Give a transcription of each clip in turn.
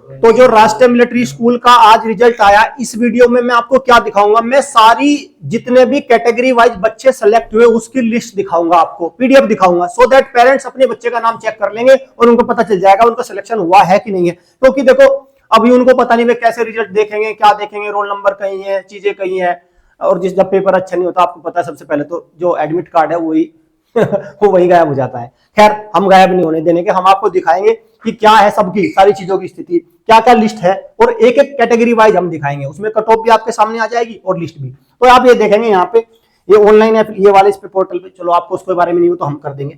तो जो राष्ट्रीय मिलिट्री स्कूल का आज रिजल्ट आया, इस वीडियो में मैं आपको क्या दिखाऊंगा, मैं सारी जितने भी कैटेगरी वाइज बच्चे सेलेक्ट हुए उसकी लिस्ट दिखाऊंगा, आपको पीडीएफ दिखाऊंगा, सो दैट पेरेंट्स अपने बच्चे का नाम चेक कर लेंगे और उनको पता चल जाएगा उनका सिलेक्शन हुआ है कि नहीं है। क्योंकि देखो अभी उनको पता नहीं वे कैसे रिजल्ट देखेंगे, क्या देखेंगे, रोल नंबर कहीं है, चीजें कहीं है, और जब पेपर अच्छा नहीं होता आपको पता है सबसे पहले तो जो एडमिट कार्ड है वही वो वही गायब हो जाता है। खैर हम गायब नहीं होने देने के, हम आपको दिखाएंगे कि क्या है सबकी सारी चीजों की स्थिति, क्या क्या लिस्ट है, और एक एक कैटेगरी वाइज हम दिखाएंगे, उसमें कट ऑफ भी आपके सामने आ जाएगी और लिस्ट भी। तो आप ये देखेंगे यहाँ पे, ये ऑनलाइन है ये वाले इस पे पोर्टल पे, चलो आपको उसके बारे में नहीं हो तो हम कर देंगे।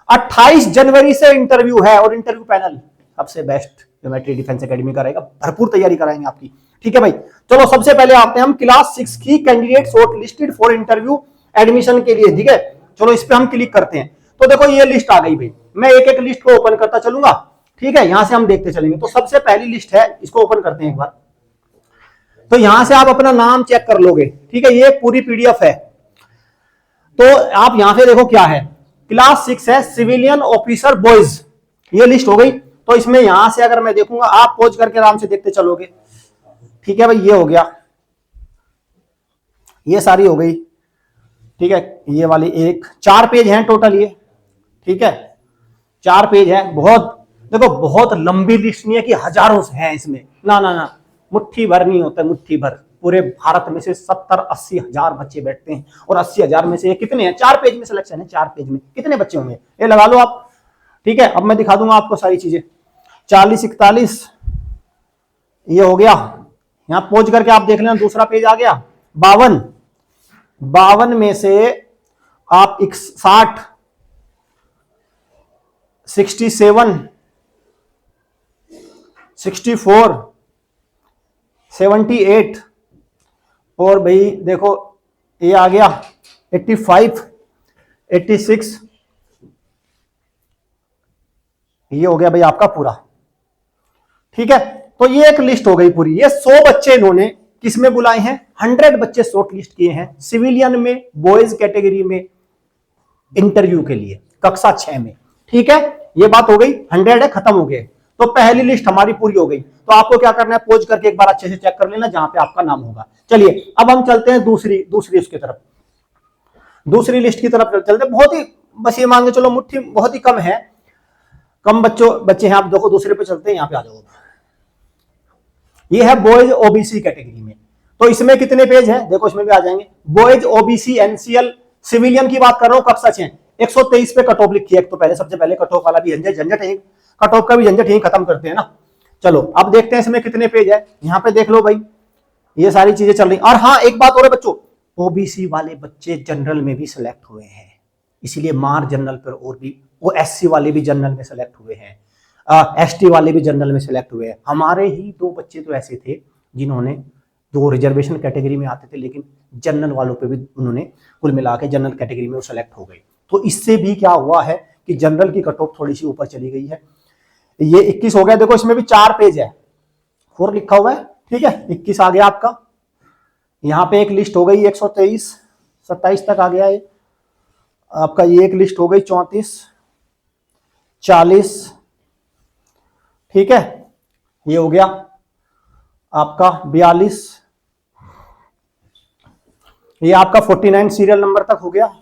28 जनवरी से इंटरव्यू है और इंटरव्यू पैनल सबसे बेस्ट ज्योमेट्री डिफेंस एकेडमी का रहेगा, भरपूर तैयारी कराएंगे आपकी। ठीक है भाई, चलो सबसे पहले आते हैं हम क्लास 6 की candidate short listed for interview admission के लिए। ठीक है, चलो इस पे हम क्लिक करते हैं। तो देखो ये लिस्ट आ गई भाई, मैं एक एक लिस्ट को ओपन करता चलूंगा। ठीक है, यहां से हम देखते चलेंगे। तो सबसे पहली लिस्ट है, इसको ओपन करते हैं एक बार। तो यहां से आप अपना नाम चेक कर लोगे। ठीक है, ये पूरी पीडीएफ है। तो आप यहां से देखो क्या है, क्लास 6 है सिविलियन ऑफिसर बॉयज, ये लिस्ट हो गई। तो इसमें यहां से अगर मैं देखूंगा, आप पॉज करके आराम से देखते चलोगे। ठीक है भाई, ये हो गया, ये सारी हो गई। ठीक है, ये वाली 4 पेज हैं टोटल ये। ठीक है, 4 पेज है। बहुत देखो बहुत लंबी लिस्ट नहीं है कि हजारों हैं इसमें, ना ना ना, मुट्ठी भर नहीं होता, मुट्ठी भर। पूरे भारत में से 70-80 हजार बच्चे बैठते हैं और 80 हजार में से कितने हैं, 4 पेज में सिलेक्शन है। 4 पेज में कितने बच्चे होंगे ये लगा लो आप। ठीक है, अब मैं दिखा दूंगा आपको सारी चीजें। 40-41 ये हो गया, यहां पहुंच करके आप देख लेना, दूसरा पेज आ गया। 52 में से आप 60, 67, 64, 78 और भाई देखो ये आ गया 85, 86, ये हो गया भाई आपका पूरा। ठीक है, तो ये एक लिस्ट हो गई पूरी। ये 100 बच्चे इन्होंने किसमें बुलाए हैं, 100 बच्चे शॉर्ट लिस्ट किए हैं सिविलियन में, बॉयज कैटेगरी में इंटरव्यू के लिए कक्षा 6 में। ठीक है, ये बात हो गई, 100 है, खत्म हो गए। तो पहली लिस्ट हमारी पूरी हो गई। तो आपको क्या करना है, पॉज करके एक बार अच्छे से चेक कर लेना जहां पे आपका नाम होगा। चलिए अब हम चलते हैं दूसरी उसकी तरफ, दूसरी लिस्ट की तरफ चलते हैं। बहुत ही बस ये मान के चलो मुट्ठी बहुत ही कम है, कम बच्चे हैं। आप देखो दूसरे पे चलते हैं, यहां पे आ जाओ। ये है बॉयज ओबीसी कैटेगरी में। तो इसमें कितने पेज है देखो, इसमें भी आ जाएंगे। बॉयज ओबीसी एनसीएल सिविलियन की बात कर रहा हूं, कक्षा 6, 123 पे कट ऑफ लिखी है। तो पहले सबसे पहले कट ऑफ वाला भी झंझट है, कट ऑफ का भी झंझट यही खत्म करते हैं ना। चलो अब देखते हैं इसमें कितने पेज है। यहाँ पे देख लो भाई, ये सारी चीजें चल रही। और हाँ एक बात और है बच्चों, ओबीसी वाले बच्चे जनरल में भी सिलेक्ट हुए हैं, इसीलिए मार जनरल पर, और भी वो एससी वाले भी जनरल में सिलेक्ट हुए हैं, एसटी वाले भी जनरल में सिलेक्ट हुए हैं। हमारे ही 2 बच्चे तो ऐसे थे जिन्होंने, जो रिजर्वेशन कैटेगरी में आते थे लेकिन जनरल वालों पे भी उन्होंने कुल मिला के जनरल कैटेगरी में वो सेलेक्ट हो गए। तो इससे भी क्या हुआ है कि जनरल की कट ऑफ थोड़ी सी ऊपर चली गई है। ये 21 हो गया। देखो इसमें भी 4 पेज है, 4 लिखा हुआ है। ठीक है, 21 आ गया आपका। यहाँ पे एक लिस्ट हो गई 123, 27 तक आ गया ये आपका। ये एक लिस्ट हो गई 34, 40। ठीक है, ये हो गया आपका 42, ये आपका 49 सीरियल नंबर तक हो गया।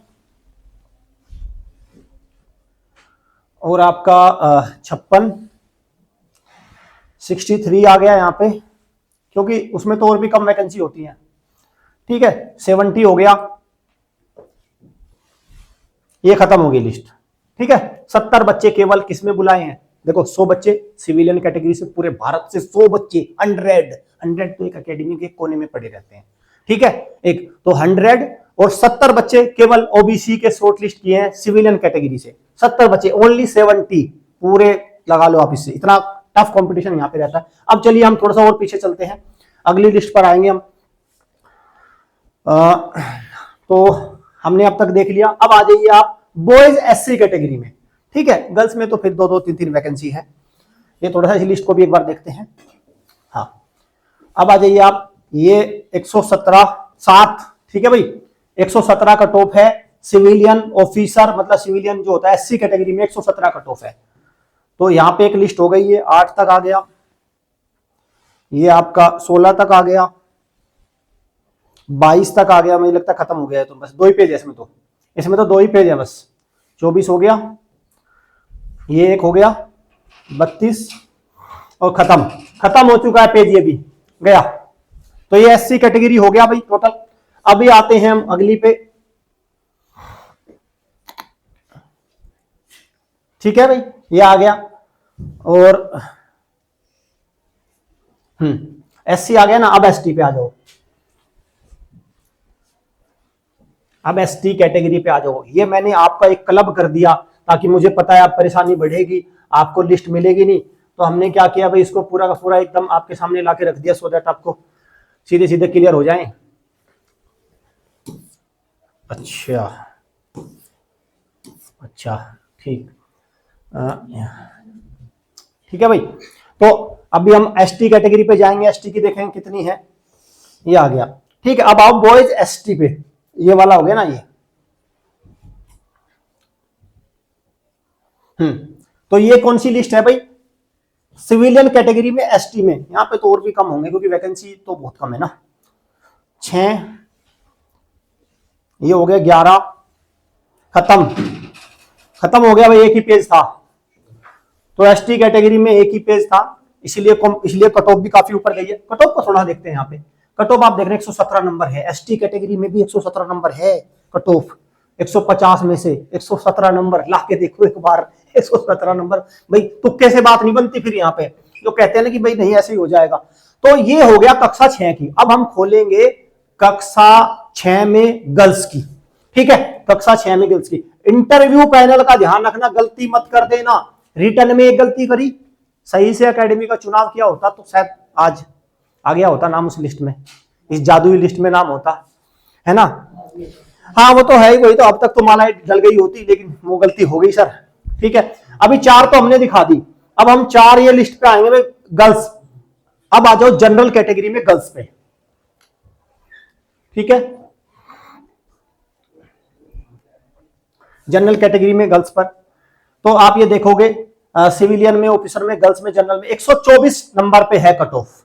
और आपका 56, 63 आ गया यहाँ पे, क्योंकि उसमें तो और भी कम वैकेंसी होती है। ठीक है, 70 हो गया, ये खत्म हो गई लिस्ट। ठीक है, 70 बच्चे केवल किसमें बुलाए हैं, देखो 100 बच्चे सिविलियन कैटेगरी से, पूरे भारत से 100 बच्चे, 100 तो एक एकेडमी के कोने में पड़े रहते हैं। ठीक है, एक तो 100 और 70 बच्चे केवल ओबीसी के शॉर्ट लिस्ट किए हैं सिविलियन कैटेगरी से। 70 बच्चे, ओनली 70 पूरे लगा लो आप इससे। इतना टफ कंपटीशन यहाँ पे रहता है। अब चलिए हम थोड़ा सा और पीछे चलते हैं, अगली लिस्ट पर आएंगे हम। तो हमने अब तक देख लिया। अब आ जाइए आप बॉयज एससी कैटेगरी में। ठीक है, गर्ल्स में तो फिर 2-2, 3-3 वैकेंसी है। ये थोड़ा सा इस लिस्ट को भी एक बार देखते हैं। हाँ, अब आ जाइए आप, ये 117, 7। ठीक है भाई, 117 कट ऑफ है सिविलियन ऑफिसर, मतलब सिविलियन जो होता है एससी कैटेगरी में 117 कट ऑफ है। तो यहाँ पे एक लिस्ट हो गई है, 8 तक आ गया। ये आपका 16 तक आ गया, 22 तक आ गया, मुझे लगता है खत्म हो गया है। तो बस 2 ही पेज है इसमें तो 2 ही पेज है बस। 24 हो गया, ये एक हो गया 32 और खत्म हो चुका है पेज, ये भी गया। तो ये एससी कैटेगरी हो गया भाई टोटल। अभी आते हैं हम अगली पे। ठीक है भाई, ये आ गया। और एससी आ गया ना, अब एसटी पे आ जाओ। अब एसटी कैटेगरी पे आ जाओ। ये मैंने आपका एक क्लब कर दिया ताकि मुझे पता है अब परेशानी बढ़ेगी, आपको लिस्ट मिलेगी नहीं। तो हमने क्या किया भाई, इसको पूरा का पूरा एकदम आपके सामने ला के रख दिया सो दैट आपको सीधे सीधे क्लियर हो जाए। अच्छा अच्छा, ठीक ठीक है भाई। तो अभी हम एसटी कैटेगरी पे जाएंगे, एसटी की देखेंगे कितनी है। ये आ गया, ठीक है। अब आओ बॉयज एसटी पे, ये वाला हो गया ना ये। तो ये कौन सी लिस्ट है भाई, सिविलियन कैटेगरी में एसटी में। यहां पे तो और भी कम होंगे क्योंकि वैकेंसी तो बहुत कम है ना। 6, ये हो गया 11, खत्म हो गया भाई, एक ही पेज था। तो एसटी कैटेगरी में एक ही पेज था, इसलिए कट ऑफ भी काफी ऊपर गई है। कट ऑफ को थोड़ा देखते हैं। यहाँ पे कट ऑफ आप देख रहे हैं 117 नंबर है, एसटी कैटेगरी में भी 117 नंबर है कट ऑफ। 150 में से 117 नंबर ला के देखो एक बार, 117 नंबर भाई, तुक्के से बात नहीं बनती फिर। यहाँ पे जो कहते हैं ना कि भाई नहीं ऐसे ही हो जाएगा। तो ये हो गया कक्षा 6 की। अब हम खोलेंगे कक्षा 6 में गर्ल्स की। ठीक है, कक्षा 6 में गर्ल्स की। इंटरव्यू पैनल का ध्यान रखना, गलती मत कर देना। रिटर्न में एक गलती करी, सही से एकेडमी का चुनाव किया होता तो शायद आज आ गया होता नाम उस लिस्ट में, इस जादुई लिस्ट में नाम होता, है ना। हाँ वो तो है ही, वही तो अब तक तो माला डल गई होती, लेकिन वो गलती हो गई सर। ठीक है, अभी 4 तो हमने दिखा दी। अब हम 4 ये लिस्ट पे आएंगे गर्ल्स। अब आ जाओ जनरल कैटेगरी में गर्ल्स पे। ठीक है, जनरल कैटेगरी में गर्ल्स पर तो आप ये देखोगे सिविलियन में, ऑफिसर में, गर्ल्स में, जनरल में 124 नंबर पे है कट ऑफ।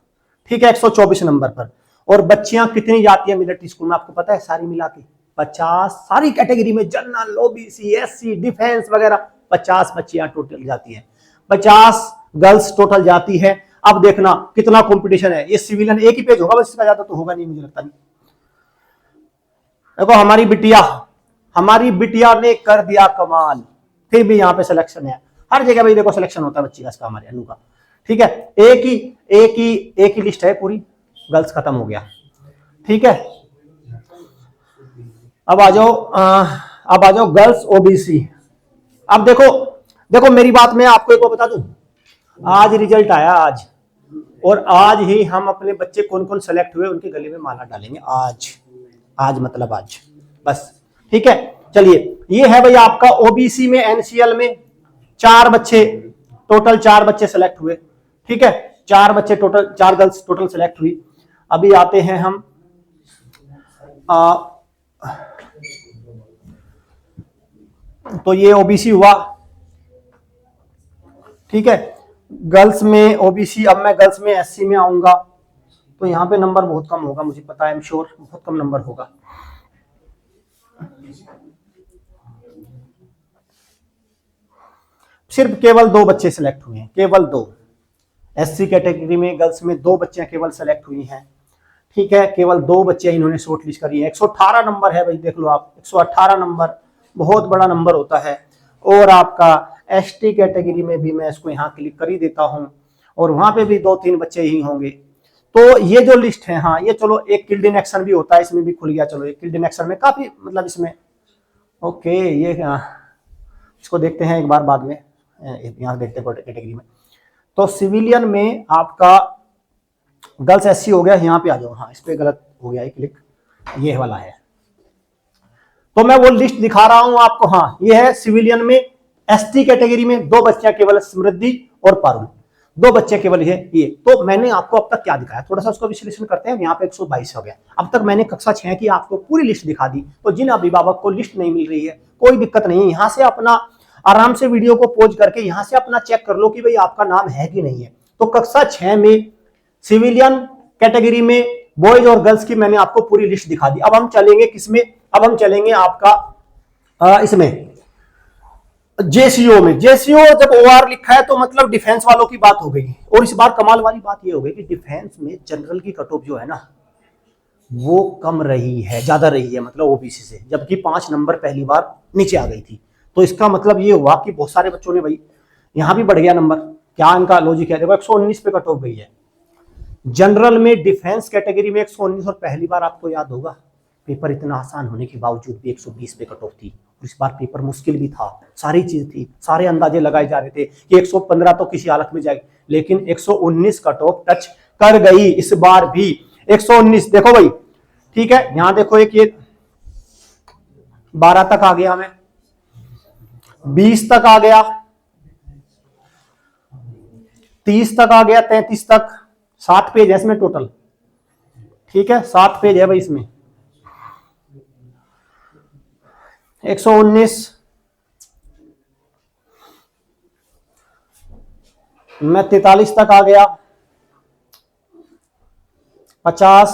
ठीक है, 124 नंबर पर। और बच्चियां कितनी जाती है मिलिट्री स्कूल में आपको पता है, सारी मिला के 50, सारी कैटेगरी में, जनरल, ओबीसी, एससी, डिफेंस वगैरह 50 बच्चियां टोटल जाती है, 50 गर्ल्स टोटल जाती है। अब देखना कितना कंपटीशन है। ये सिविलियन एक ही पेज होगा बस, इसका ज्यादा तो होगा नहीं, मुझे लगता नहीं। देखो हमारी बिटिया ने कर दिया कमाल, फिर भी यहाँ पे सिलेक्शन है। हर जगह भाई देखो सिलेक्शन होता है बच्ची का, इसका हमारे अनु का। ठीक है, एक ही लिस्ट है पूरी, गर्ल्स खत्म हो गया। ठीक है, अब आ जाओ गर्ल्स ओबीसी। अब देखो मेरी बात में आपको एक बात बता दूं, आज रिजल्ट आया आज, और आज ही हम अपने बच्चे कौन कौन सेलेक्ट हुए उनके गले में माला डालेंगे। आज मतलब आज बस। ठीक है, चलिए ये है भाई आपका ओबीसी में, एनसीएल में 4 बच्चे टोटल, 4 बच्चे सेलेक्ट हुए। ठीक है, 4 बच्चे टोटल, 4 गर्ल्स टोटल सेलेक्ट हुई। अभी आते हैं हम तो ये ओबीसी हुआ। ठीक है, गर्ल्स में ओबीसी। अब मैं गर्ल्स में एससी में आऊंगा तो यहां पे नंबर बहुत कम होगा, मुझे पता है, आई एम श्योर बहुत कम नंबर होगा। सिर्फ केवल 2 बच्चे सिलेक्ट हुए हैं, केवल 2। एससी कैटेगरी में गर्ल्स में 2 बच्चे केवल सेलेक्ट हुई हैं। ठीक है, केवल 2 बच्चे इन्होंने शॉर्ट लिस्ट करी है। 118 नंबर है भाई, देख लो आप, 118 नंबर बहुत बड़ा नंबर होता है। और आपका एसटी कैटेगरी में भी मैं इसको यहाँ क्लिक कर ही देता हूँ, और वहां पे भी 2-3 बच्चे ही होंगे। तो ये जो लिस्ट है, हाँ ये चलो, एक किल्ड इन एक्शन भी होता है, इसमें भी खुल गया। चलो एक किल्ड इन एक्शन में काफी मतलब इसमें ओके, ये इसको देखते हैं एक बार बाद में, यहाँ देखते हैं कैटेगरी में। तो सिविलियन में आपका गर्ल्स एससी हो गया, यहाँ पे आ जाओ। हाँ इस पे गलत हो गया क्लिक, ये वाला है। तो मैं वो लिस्ट दिखा रहा हूं आपको। हाँ ये है सिविलियन में, एसटी कैटेगरी में 2 बच्चियां केवल, समृद्धि और पारुल, 2 बच्चे केवल है ये। तो मैंने आपको अब तक क्या दिखाया, थोड़ा सा उसको विश्लेषण करते हैं। यहाँ पे 122 हो गया। अब तक मैंने कक्षा 6 की आपको पूरी लिस्ट दिखा दी। तो जिन अभिभावक को लिस्ट नहीं मिल रही है, कोई दिक्कत नहीं है, यहाँ से अपना आराम से वीडियो को पॉज करके यहाँ से अपना चेक कर लो कि भाई आपका नाम है कि नहीं है। तो कक्षा 6 में सिविलियन कैटेगरी में बॉयज और गर्ल्स की मैंने आपको पूरी लिस्ट दिखा दी। अब हम चलेंगे किसमें, अब हम चलेंगे आपका इसमें जेसीओ में। जेसीओ जब ओआर लिखा है तो मतलब डिफेंस वालों की बात हो गई। और इस बार कमाल वाली बात ये हो गई कि डिफेंस में जनरल की कट ऑफ जो है ना वो कम रही है, ज्यादा रही है मतलब ओबीसी से, जबकि 5 नंबर पहली बार नीचे आ गई थी। तो इसका मतलब ये हुआ कि बहुत सारे बच्चों ने भाई यहां भी बढ़ गया नंबर। क्या इनका लॉजिक है, देखो 119 पे कट ऑफ गई है जनरल में, डिफेंस कैटेगरी में 119। और पहली बार आपको याद होगा पेपर इतना आसान होने के बावजूद भी 120 पे कट ऑफ थी। इस बार पेपर मुश्किल भी था, सारी चीज थी, सारे अंदाजे लगाए जा रहे थे कि 115 तो किसी हालत में जाएगी, लेकिन 119 कट ऑफ टच कर गई इस बार भी। 119 देखो भाई, ठीक है, यहां देखो एक ये 12 तक आ गया, मैं 20 तक आ गया, 30 तक आ गया, 33 तक। 7 पेज है इसमें टोटल, ठीक है, 7 पेज है भाई इसमें। 119 मैं 43 तक आ गया, 50,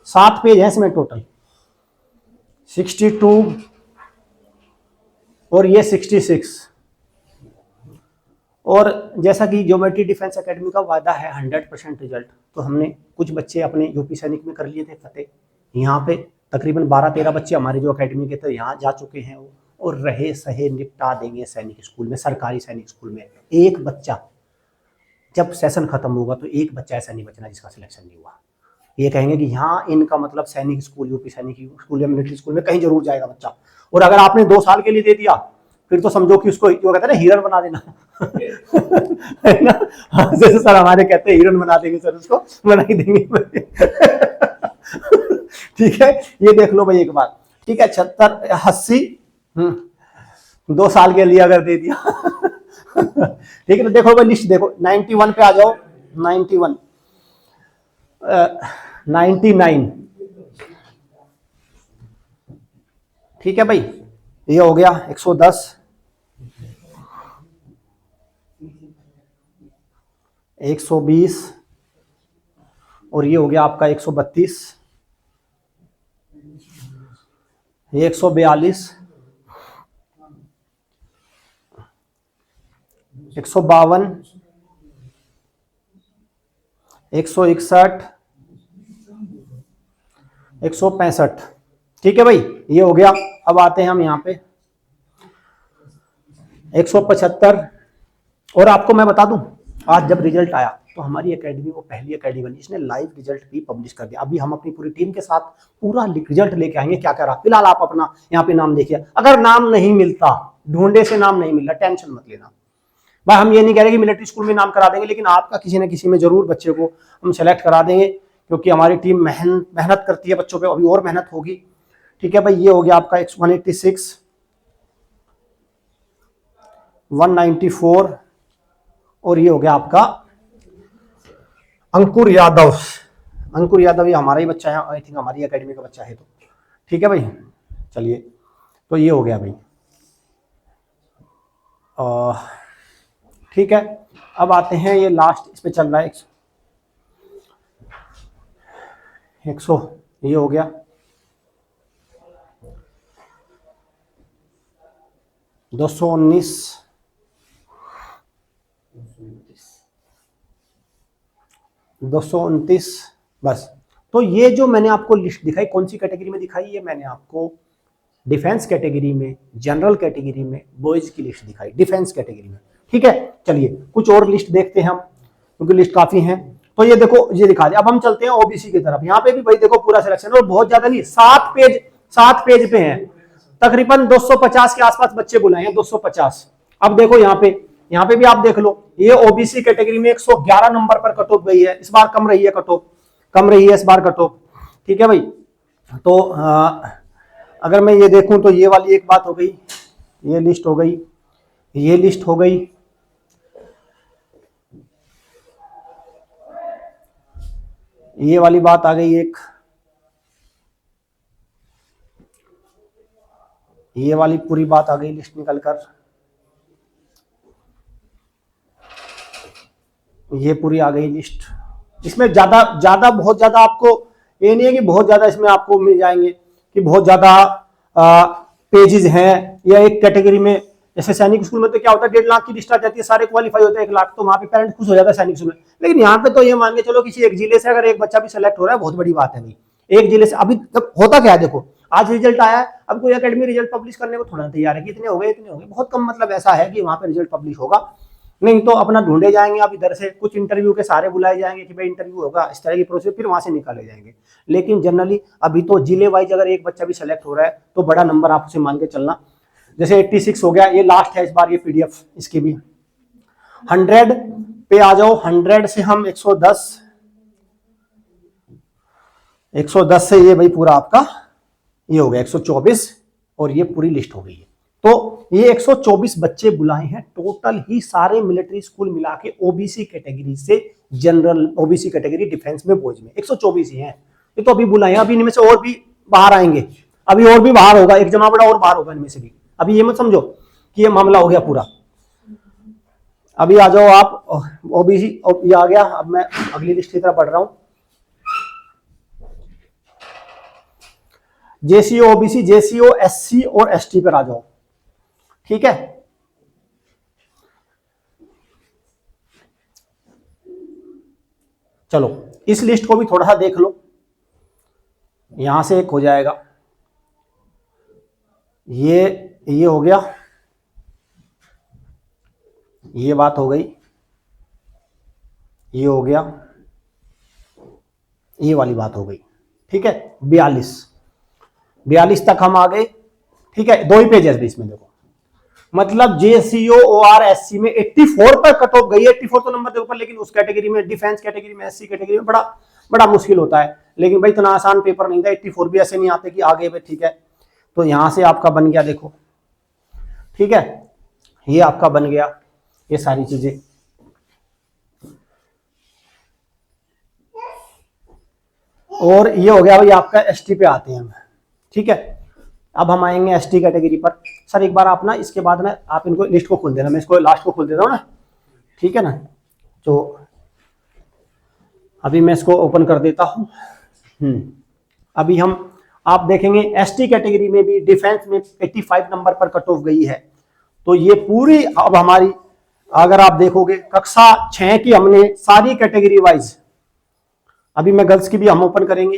7 पेज है इसमें टोटल, 62 और ये 66। और जैसा कि ज्योमेट्री डिफेंस एकेडमी का वादा है 100% रिजल्ट, तो हमने कुछ बच्चे अपने यूपी सैनिक में कर लिए थे फतेह। यहाँ पे तकरीबन 12-13 बच्चे हमारे जो एकेडमी के थे यहाँ जा चुके हैं वो, और रहे सहे निपटा देंगे सैनिक स्कूल में, सरकारी सैनिक स्कूल में। एक बच्चा जब सेशन खत्म होगा तो एक बच्चा ऐसा नहीं बचना जिसका सिलेक्शन नहीं हुआ। ये कहेंगे कि यहाँ इनका मतलब सैनिक स्कूल, यूपी सैनिक स्कूल या मिलिट्री स्कूल में कहीं जरूर जाएगा बच्चा। और अगर आपने 2 साल के लिए दे दिया फिर तो समझो कि उसको जो कहते हैं ना हिरन बना देना है ना। जैसे सर हमारे कहते हैं हिरन बना देंगे, सर उसको बना ही देंगे। ठीक है, ये देख लो भाई एक बार, ठीक है, 76, 80, 2 साल के लिए अगर दे दिया। ठीक है, तो देखो भाई लिस्ट देखो, 91 पे आ जाओ, 91, 99, ठीक है भाई, ये हो गया 110, 120 और ये हो गया आपका 132, ये 142, 152, 161, 165, ठीक है भाई, ये हो गया। अब आते हैं हम यहाँ पे 175। और आपको मैं बता दूं, आज जब रिजल्ट आया तो हमारी एकेडमी वो पहली एकेडमी बनी जिसने लाइव रिजल्ट भी पब्लिश कर दिया। अभी हम अपनी पूरी टीम के साथ पूरा रिजल्ट लेके आएंगे क्या क्या रहा। फिलहाल आप अपना यहाँ पे नाम देखिए, अगर नाम नहीं मिलता, ढूंढे से नाम नहीं मिल रहा, टेंशन मत लेना भाई। हम ये नहीं कह रहे कि मिलिट्री स्कूल में नाम करा देंगे, लेकिन आपका किसी न किसी में जरूर बच्चे को हम सेलेक्ट करा देंगे, क्योंकि हमारी टीम मेहनत करती है बच्चों पे, अभी और मेहनत होगी। ठीक है भाई, ये हो गया आपका 186, 194 और ये हो गया आपका अंकुर यादव। अंकुर यादव ये हमारा ही बच्चा है, आई थिंक हमारी एकेडमी का बच्चा है। तो ठीक है भाई, चलिए, तो ये हो गया भाई। ठीक है, अब आते हैं ये लास्ट, इस पे चल रहा है 100, ये हो गया 219, 229, बस। तो ये जो मैंने आपको लिस्ट दिखाई, कौन सी कैटेगरी में दिखाई, ये मैंने आपको डिफेंस कैटेगरी में, जनरल कैटेगरी में, बॉयज की लिस्ट दिखाई डिफेंस कैटेगरी में। ठीक है, चलिए कुछ और लिस्ट देखते हैं हम, क्योंकि लिस्ट काफी है। तो ये देखो, ये दिखा दिया। अब हम चलते हैं ओबीसी की तरफ। यहाँ पे भी भाई देखो पूरा सिलेक्शन, और बहुत ज्यादा नहीं, 7 पेज पे है, तकरीबन 250 के आसपास बच्चे बुलाए हैं, 250। अब देखो यहाँ पे भी आप देख लो, ये ओबीसी कैटेगरी में 111 नंबर पर कट ऑफ गई है। इस बार कम रही है कट ऑफ, कम रही है इस बार कट ऑफ। ठीक है भाई, तो अगर मैं ये देखूं तो ये वाली एक बात हो गई, ये लिस्ट हो गई, ये लिस्ट हो गई, ये वाली बात आ गई एक, ये वाली पूरी बात आ गई लिस्ट निकल कर, ये पूरी आ गई लिस्ट। इसमें ज्यादा ज्यादा बहुत ज्यादा आपको ये नहीं है कि बहुत ज्यादा इसमें आपको मिल जाएंगे कि बहुत ज्यादा पेजेस हैं या एक कैटेगरी में। जैसे सैनिक स्कूल में तो क्या होता है 1.5 लाख की लिस्ट आ जाती है, सारे क्वालिफाई होते हैं 1 लाख, तो वहां पे पेरेंट खुश हो जाता है सैनिक स्कूल में। लेकिन यहाँ पे तो ये मान के चलो किसी एक जिले से अगर एक बच्चा भी सिलेक्ट हो रहा है बहुत बड़ी बात है भाई। एक जिले से अभी तक होता क्या है, देखो आज रिजल्ट आया है, अब कोई एकेडमी रिजल्ट पब्लिश करने को थोड़ा तैयार है कि इतने हो गए इतने हो गए, बहुत कम मतलब ऐसा है कि वहां पे रिजल्ट पब्लिश होगा। नहीं तो अपना ढूंढे जाएंगे, अब इधर से कुछ इंटरव्यू के सारे बुलाए जाएंगे कि भाई इंटरव्यू होगा, इस तरह की प्रोसेस, फिर वहां से निकाले जाएंगे। लेकिन जनरली अभी तो जिले वाइज अगर एक बच्चा भी सेलेक्ट हो रहा है तो बड़ा नंबर आप उसे मान के चलना। जैसे 86 हो गया, ये लास्ट है इस बार ये पीडीएफ इसकी भी। 100 पे आ जाओ, 100 से हम 110 से ये भाई पूरा आपका ये हो गया 124 और ये पूरी लिस्ट हो गई है। तो ये 124 बच्चे बुलाए हैं टोटल ही सारे मिलिट्री स्कूल मिला के ओबीसी कैटेगरी से, जनरल ओबीसी कैटेगरी डिफेंस में बॉयज में 124 ही हैं। ये तो अभी बुलाए हैं, अभी इनमें से और भी बाहर आएंगे, अभी और भी बाहर होगा, एक जमा बड़ा और बाहर होगा इनमें से भी। अभी ये मत समझो कि ये मामला हो गया पूरा। अभी आ जाओ आप ओबीसी, ये आ गया। अब मैं अगली लिस्ट की तरफ बढ़ रहा हूं। जेसीओ ओबीसी, जेसीओ एससी और एसटी पर आ जाओ, ठीक है। चलो इस लिस्ट को भी थोड़ा सा देख लो, यहां से एक हो जाएगा, ये हो गया, ये बात हो गई, ये हो गया, ये वाली बात हो गई, ठीक है। 42 तक हम आ गए, ठीक है। 2 ही पेज है इसमें, देखो मतलब जेसीओ ओआर एससी में 84 पर कट ऑफ गई है। 84 तो नंबर के ऊपर, लेकिन उस कैटेगरी में, डिफेंस कैटेगरी में, एससी कैटेगरी में बड़ा मुश्किल होता है। लेकिन भाई इतना आसान पेपर नहीं था, 84 भी ऐसे नहीं आते कि आगे पे, ठीक है। तो यहां से आपका बन गया, देखो ठीक है, ये आपका बन गया ये सारी चीजें। और ये हो गया भाई आपका एसटी पे आते हैं हम, ठीक है। अब हम आएंगे एसटी कैटेगरी पर। सर एक बार आप ना इसके बाद ना आप इनको लिस्ट को खोल देना, मैं इसको लास्ट को खोल देता हूँ ना, ठीक है ना। तो अभी मैं इसको ओपन कर देता हूँ। अभी हम आप देखेंगे एसटी कैटेगरी में भी डिफेंस में 85 नंबर पर कट ऑफ गई है। तो ये पूरी अब हमारी, अगर आप देखोगे कक्षा 6 की हमने सारी कैटेगरी वाइज, अभी मैं गर्ल्स की भी हम ओपन करेंगे।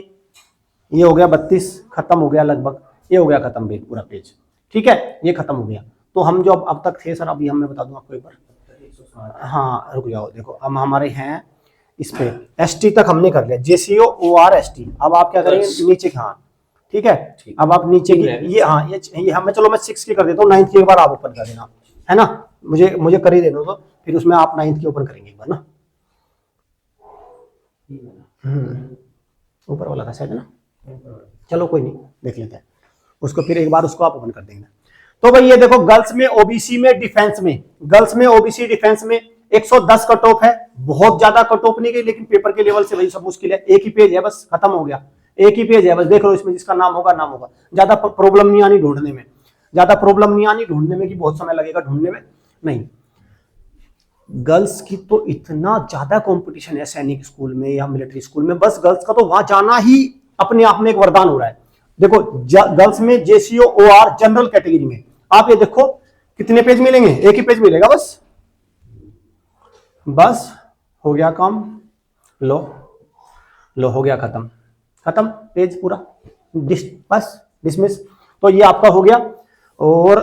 ये हो गया 32, खत्म हो गया लगभग, ये हो गया खत्म पूरा पेज, ठीक है, ये खत्म हो गया। तो हम जो अब तक थे सर, अभी हम मैं बता दूं आपको एक बार, हाँ रुक जाओ, देखो हम हमारे हैं इस पे एसटी तक हमने कर लिया, जेसीओ ओआर एसटी। अब आप क्या करेंगे नीचे, हाँ ठीक है। अब आप नीचे की ये, हाँ ये हमें, चलो मैं 6 की कर देता हूँ, 9th की एक बार आप ओपन कर देना, है ना। मुझे कर ही देना, तो फिर उसमें आप 9th की ओपन करेंगे एक बार ना। ऊपर वाला था शायद ना, चलो कोई नहीं, देख लेते हैं उसको, फिर एक बार उसको आप ओपन कर देंगे। तो भाई ये देखो गर्ल्स में ओबीसी में डिफेंस में, गर्ल्स में ओबीसी डिफेंस में 110 कट ऑफ है। बहुत ज्यादा कट ऑफ नहीं गई, लेकिन पेपर के लेवल से भाई सब मुश्किल है। एक ही पेज है बस, खत्म हो गया, एक ही पेज है बस, देख लो इसमें जिसका नाम होगा नाम होगा। ज्यादा प्रॉब्लम नहीं आनी ढूंढने में, ज्यादा प्रॉब्लम नहीं आनी ढूंढने में कि बहुत समय लगेगा ढूंढने में, नहीं। गर्ल्स की तो इतना ज्यादा कंपटीशन है सैनिक स्कूल में या मिलिट्री स्कूल में, बस गर्ल्स का तो वहां जाना ही अपने आप में एक वरदान हो रहा है। देखो गर्ल्स में जेसीओ ओआर जनरल कैटेगरी में आप ये देखो कितने पेज मिलेंगे, एक ही पेज मिलेगा बस, बस हो गया काम, लो हो गया, खत्म पेज पूरा, बस डिसमिस। तो ये आपका हो गया। और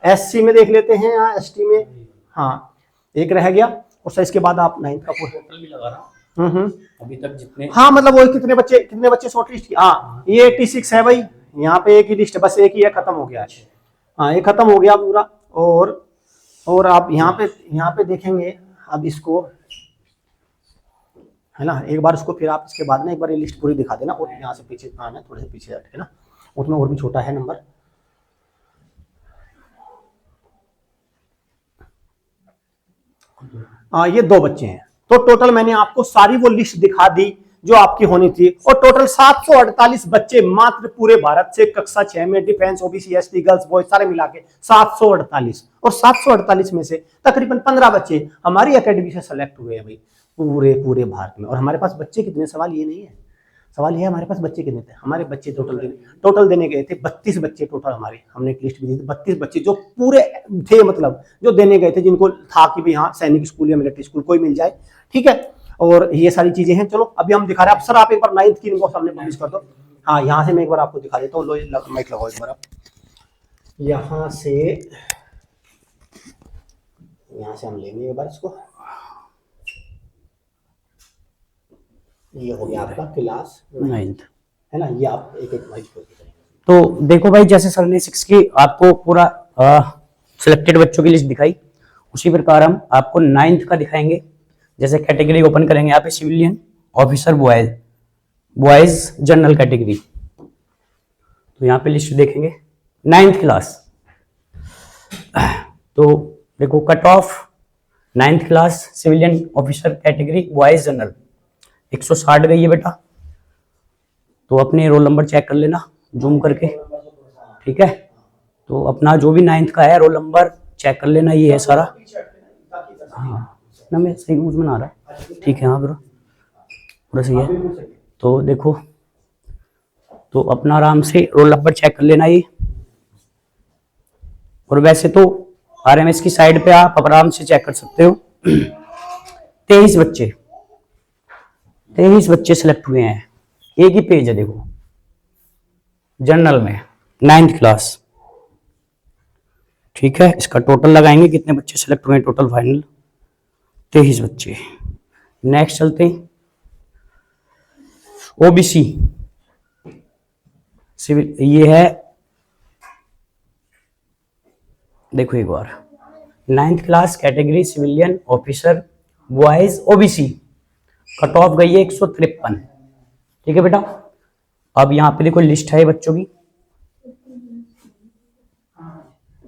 एससी में देख लेते हैं, यहाँ एसटी में हाँ एक रह गया, और सर इसके बाद आप 9th का टोटल भी लगा रहा अभी तक जितने, हाँ मतलब वो कितने बच्चे शॉर्ट लिस्ट की, हाँ ये 86 है भाई, यहाँ पे एक ही लिस्ट, बस एक ही है, खत्म हो गया है, हाँ ये खत्म हो गया पूरा। और आप यहाँ पे देखेंगे अब इसको, है ना, एक बार उसको फिर आप इसके बाद ना एक बार ये लिस्ट पूरी दिखा देना, और यहाँ से पीछे आना, थोड़े से पीछे हटे ना, उसमें और भी छोटा है नंबर। ये 2 बच्चे हैं। तो टोटल मैंने आपको सारी वो लिस्ट दिखा दी जो आपकी होनी थी, और टोटल 748 बच्चे मात्र पूरे भारत से कक्षा 6 में defence OBC ST girls boys सारे मिला के 748, और 748 में से तकरीबन 15 बच्चे हमारी एकेडमी से सेलेक्ट हुए हैं भाई। पूरे पूरे भारत में। और हमारे पास बच्चे कितने, सवाल ये नहीं है, सवाल ये है हमारे पास बच्चे कितने थे। हमारे बच्चे टोटल देने गए थे 32 बच्चे टोटल हमारे, हमने एक लिस्ट भी दी थी 32 बच्चे जो पूरे थे, मतलब जो देने गए थे, जिनको था कि भाई हाँ सैनिक स्कूल या मिलिट्री स्कूल कोई मिल जाए, ठीक है। और ये सारी चीजें हैं। चलो अभी हम दिखा रहे हैं। अब सर आप एक बार 9th की इनको सामने पब्लिश कर दो। हाँ यहाँ से मैं एक बार आपको दिखा देता हूँ। लो माइक लगाओ एक बार आप, यहाँ से हम लेंगे एक बार इसको। ये हो गया आपका क्लास 9th, है ना। ये आप एक एक माइक। तो देखो भाई, जैसे सर ने 6 की आपको पूरा सिलेक्टेड बच्चों की लिस्ट दिखाई, उसी प्रकार हम आपको 9th का दिखाएंगे। जैसे कैटेगरी ओपन करेंगे यहाँ पे, civilian officer boys general category. तो यहाँ पे लिस्ट देखेंगे 9th क्लास। तो देखो cut off 9th class civilian officer category boys general 160 गई है बेटा। तो अपने रोल नंबर चेक कर लेना जूम करके, ठीक है। तो अपना जो भी 9th का है रोल नंबर चेक कर लेना, ये है सारा। हाँ ना, मैं सही यूज में आ रहा है, ठीक है। हाँ पूरा सही है। तो देखो, तो अपना आराम से रोल नंबर चेक कर लेना ये। और वैसे तो आरएमएस की साइड पे आप आराम से चेक कर सकते हो। 23 बच्चे सिलेक्ट हुए हैं, एक ही पेज है देखो जनरल में 9th क्लास, ठीक है। इसका टोटल लगाएंगे कितने बच्चे सिलेक्ट हुए हैं, टोटल फाइनल 23 बच्चे। नेक्स्ट चलते हैं ओबीसी सिविल, ये है देखो एक बार 9th class category civilian officer boys OBC, cut of गई है 153, ठीक है बेटा। अब यहाँ पे देखो लिस्ट है बच्चों की,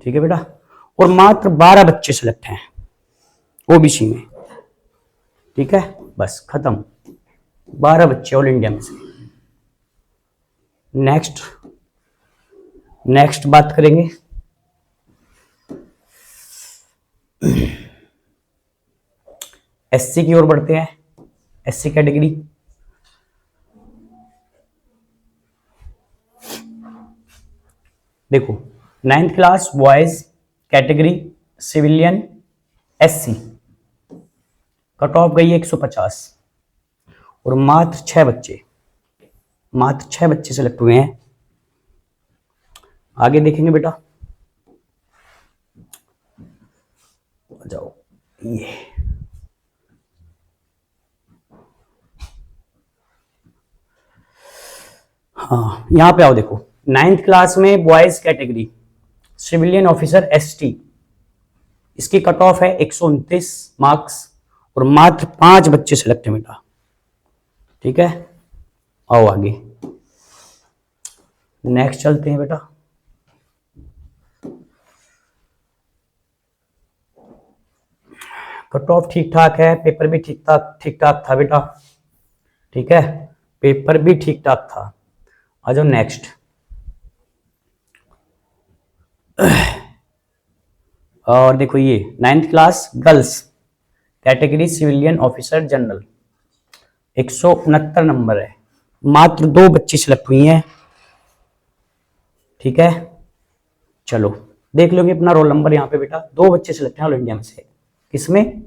ठीक है बेटा। और मात्र 12 बच्चे सिलेक्ट हैं ओबीसी में, ठीक है। बस खत्म, 12 बच्चे ऑल इंडिया में से। नेक्स्ट बात करेंगे एससी की ओर बढ़ते हैं। एससी कैटेगरी देखो 9th class boys category civilian SC, cut off गई है 150 और मात्र 6 बच्चे सेलेक्ट हुए हैं। आगे देखेंगे बेटा, जाओ ये हाँ यहां पे आओ देखो 9th क्लास में boys category civilian officer ST, इसकी कट ऑफ है 129 मार्क्स और मात्र 5 बच्चे सिलेक्ट है बेटा, ठीक है। आओ आगे नेक्स्ट चलते हैं बेटा। कट ऑफ ठीक ठाक है, पेपर भी ठीक ठाक था बेटा, ठीक है। पेपर भी ठीक ठाक था। आ जाओ नेक्स्ट। और देखो ये 9th class girls category civilian officer general 169 number है, मात्र 2 बच्ची सिलेक्ट हुई हैं, ठीक है। चलो देख लोगे अपना रोल नंबर यहाँ पे बेटा, 2 बच्चे सिलेक्ट हैं ऑल इंडिया में से। किसमें?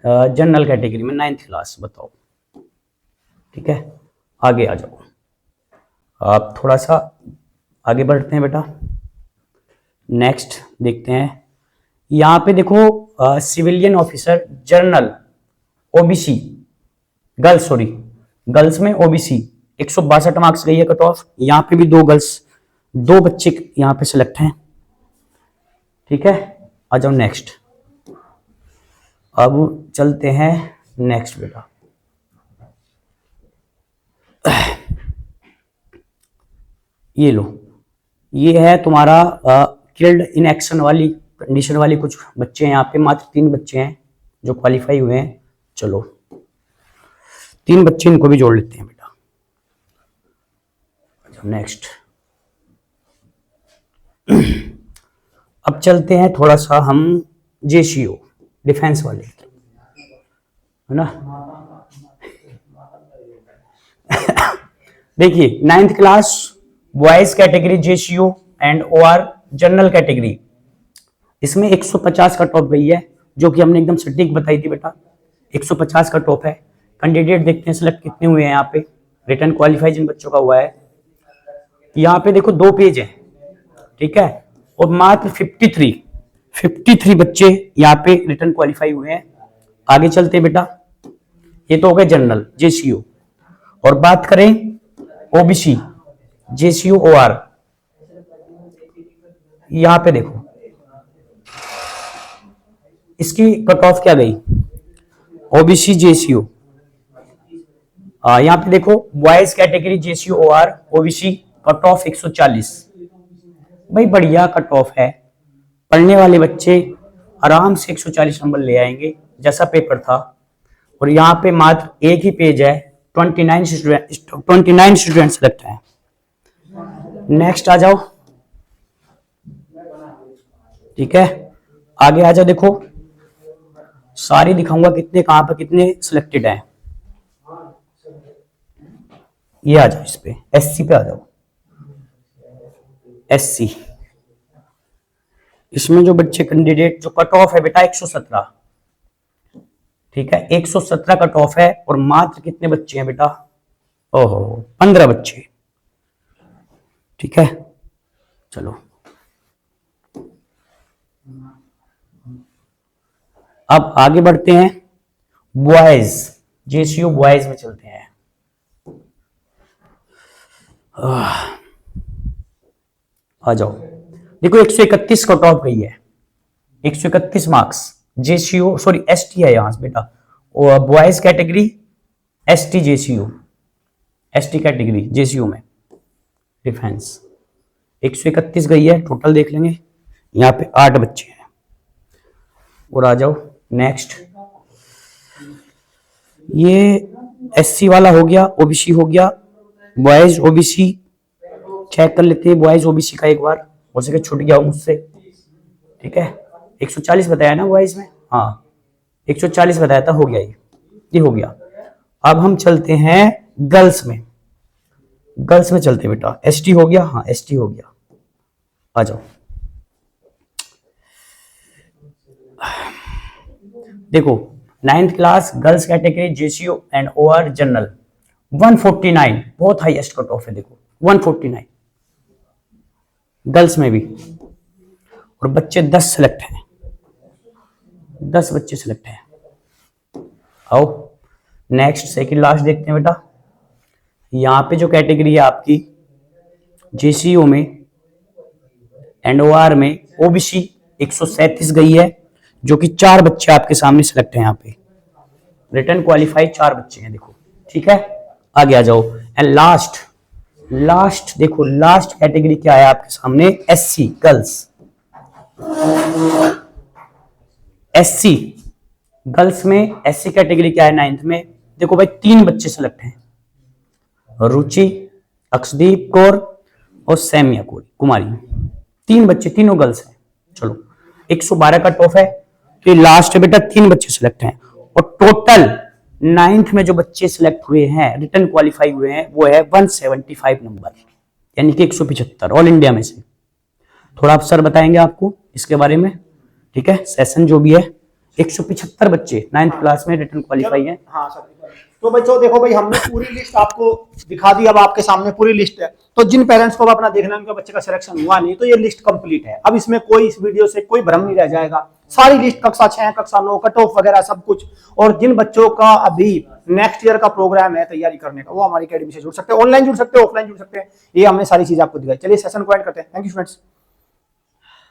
जनरल कैटेगरी में 9th क्लास, बताओ, ठीक है। आगे आ जाओ, आप थोड़ा सा आगे बढ़ते हैं बेटा। नेक्स्ट देखते हैं, यहाँ पे देखो civilian officer general OBC girls में ओबीसी 162 मार्क्स गई है कट ऑफ। यहाँ पे भी 2 बच्चे यहाँ पे सिलेक्ट हैं, ठीक है। आ जाओ नेक्स्ट। अब चलते हैं नेक्स्ट बेटा। ये लो, ये है तुम्हारा किल्ड इन एक्शन वाली कंडीशन वाली कुछ बच्चे हैं यहाँ पे, मात्र 3 बच्चे हैं जो क्वालिफाई हुए हैं। चलो 3 बच्चे इनको भी जोड़ लेते हैं बेटा। नेक्स्ट अब चलते हैं थोड़ा सा हम जेसीओ डिफेंस वाले। है ना। देखिए 9th class boys category JCU and OR general category, इसमें 150 का टॉप गई है, जो कि हमने एकदम सटीक बताई थी बेटा। 150 का टॉप है। कैंडिडेट देखते हैं सिलेक्ट कितने हुए हैं यहाँ पे, रिटर्न क्वालिफाई जिन बच्चों का हुआ है। यहाँ पे देखो 2 पेज है, ठीक है, और मात्र 53 बच्चे यहाँ पे रिटर्न क्वालिफाई हुए हैं। आगे चलते हैं बेटा, ये तो हो गए जनरल जेसीयू, और बात करें ओबीसी जेसीयू ओआर, यहाँ पे देखो इसकी कट ऑफ क्या गई, ओबीसी जेसीयू, यहाँ पे देखो boys category JCU OR OBC cut off 140। भाई बढ़िया कट ऑफ है, पढ़ने वाले बच्चे आराम से 140 नंबर ले आएंगे जैसा पेपर था। और यहाँ पे मात्र एक ही पेज है, 29 स्टूडेंट सेलेक्ट है। नेक्स्ट आ जाओ, ठीक है, आगे आ जाओ। देखो सारी दिखाऊंगा कितने कहां पर कितने सिलेक्टेड हैं। ये आ जाओ, इस पे एससी पे आ जाओ। एससी, इसमें जो बच्चे कैंडिडेट जो कट ऑफ है बेटा 117, ठीक है, 117 कट ऑफ है, और मात्र कितने बच्चे हैं बेटा, ओहो 15 बच्चे, ठीक है। चलो अब आगे बढ़ते हैं, बॉयज जेसीयू बॉयज में चलते हैं। आ जाओ, देखो 131 कट ऑफ गई है, 131 मार्क्स जेसीयू, सॉरी एसटी है यहां से बेटा, और boys category ST JCU, ST category JCU में डिफेंस 131 गई है, टोटल देख लेंगे। यहाँ पे 8 बच्चे हैं। और आ जाओ नेक्स्ट, ये एससी वाला हो गया, ओबीसी हो गया, बॉयज ओबीसी चेक कर लेते हैं। बॉयज ओबीसी का एक बार, हो सके छूट गया हो मुझसे, ठीक है। 140 बताया ना बॉयज में, हाँ 140 बताया था, हो गया ये हो गया। अब हम चलते हैं गर्ल्स में, गर्ल्स में चलते हैं बेटा। एसटी हो गया, हाँ एसटी हो गया, आ जाओ। देखो 9th class girls category JCU and OR general 149, बहुत हाईएस्ट कट ऑफ है। देखो 149 गर्ल्स में भी, और बच्चे 10 सेलेक्ट हैं, 10 बच्चे सेलेक्ट हैं। आओ नेक्स्ट सेकंड लास्ट देखते हैं बेटा। यहां पे जो कैटेगरी है आपकी जेसीयू में एंड ओआर में ओबीसी 137 गई है, जो कि 4 बच्चे आपके सामने सिलेक्ट हैं। यहाँ पे रिटर्न क्वालिफाई 4 बच्चे हैं, देखो, ठीक है। आगे आ जाओ, एंड लास्ट देखो, लास्ट कैटेगरी क्या है आपके सामने, एससी गर्ल्स, एससी गर्ल्स में एससी कैटेगरी क्या है 9th में, देखो भाई 3 बच्चे सिलेक्ट हैं, रुचि, अक्षदीप कौर और सैमिया कुमारी, 3 बच्चे, तीनों गर्ल्स हैं। चलो 112 का टॉप है, तो लास्ट बेटा 3 बच्चे सिलेक्ट हैं, और टोटल 9th में जो बच्चे सिलेक्ट हुए हैं, रिटर्न क्वालिफाई हुए हैं, वो है 175 नंबर, यानी कि 175 ऑल इंडिया में से। थोड़ा आप सर बताएंगे आपको इसके बारे में, ठीक है। सेशन जो भी है 175 बच्चे 9th क्लास में रिटर्न क्वालिफाई है। हाँ सर, तो बच्चों देखो भाई, हमने पूरी लिस्ट आपको दिखा दी, अब आपके सामने पूरी लिस्ट है। तो जिन पेरेंट्स को अपना देखना है उनके बच्चे का सिलेक्शन हुआ नहीं, तो ये लिस्ट कंप्लीट है। अब इसमें कोई इस वीडियो से कोई भ्रम नहीं रह जाएगा। सारी लिस्ट कक्षा 6 कक्षा 9 कट ऑफ वगैरह सब कुछ, और जिन बच्चों का अभी नेक्स्ट ईयर का प्रोग्राम है तैयारी करने का, वो हमारी अकेडमी से जुड़ सकते हैं, ऑनलाइन जुड़ सकते हैं, ऑफलाइन जुड़ सकते हैं। ये हमने सारी चीज आपको दिखाई। चलिए सेशन को एंड करते हैं। Thank you students.